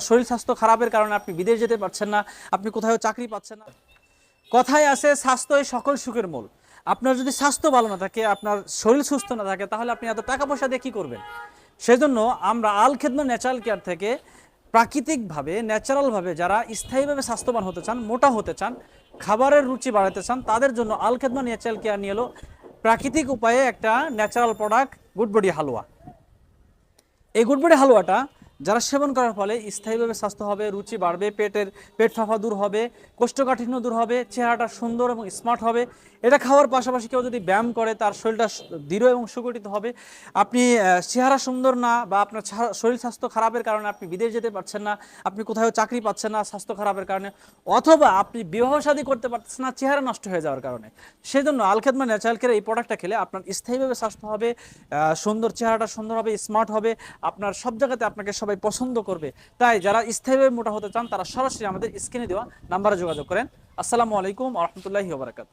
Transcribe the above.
শরীর স্বাস্থ্য খারাপের কারণে আপনি বিদেশ যেতে পারছেন না, আপনি কোথাও চাকরি পাচ্ছেন না। কথায় আছে স্বাস্থ্যই সকল সুখের মূল। আপনার যদি স্বাস্থ্য ভালো না থাকে, আপনার শরীর সুস্থ না থাকে, তাহলে আপনি এত টাকা পয়সা দিয়ে কী করবেন? সেজন্য আমরা আল খেদমত ন্যাচারাল কেয়ার থেকে প্রাকৃতিকভাবে ন্যাচারালভাবে যারা স্থায়ীভাবে স্বাস্থ্যবান হতে চান, মোটা হতে চান, খাবারের রুচি বাড়াতে চান, তাদের জন্য আল খেদমত ন্যাচারাল কেয়ার নিয়ে এলো প্রাকৃতিক উপায়ে একটা ন্যাচারাল প্রোডাক্ট গুডবডি হালুয়া। এই গুড়বড়ি হালুয়াটা যারা সেবন করার ফলে স্থায়ীভাবে স্বাস্থ্য হবে, রুচি বাড়বে, পেট ফাঁপা দূর হবে, কোষ্ঠকাঠিন্য দূর হবে, চেহারাটা সুন্দর এবং স্মার্ট হবে। এটা খাওয়ার পাশাপাশি কেউ যদি ব্যায়াম করে তার শরীরটা দৃঢ় এবং সুগঠিত হবে। আপনি চেহারা সুন্দর না বা আপনার শরীর স্বাস্থ্য খারাপের কারণে আপনি বিদেশ যেতে পারছেন না, আপনি কোথাও চাকরি পাচ্ছেন না স্বাস্থ্য খারাপের কারণে, অথবা আপনি বিবাহ শাদী করতে পারছেন না চেহারা নষ্ট হয়ে যাওয়ার কারণে, সেজন্য আল খেদমত ন্যাচারাল কেয়ার এই প্রোডাক্টটা খেলে আপনার স্থায়ীভাবে স্বাস্থ্য হবে, সুন্দর চেহারাটা সুন্দর হবে, স্মার্ট হবে, আপনার সব জায়গাতে আপনাকে সবাই পছন্দ করবে। তাই যারা স্থায়ীভাবে মোটা হতে চান তারা সরাসরি আমাদের স্ক্রিনে দেওয়া নাম্বারে যোগাযোগ করেন। আসসালামু আলাইকুম ওয়া রাহমাতুল্লাহি ওয়া বারাকাতুহু।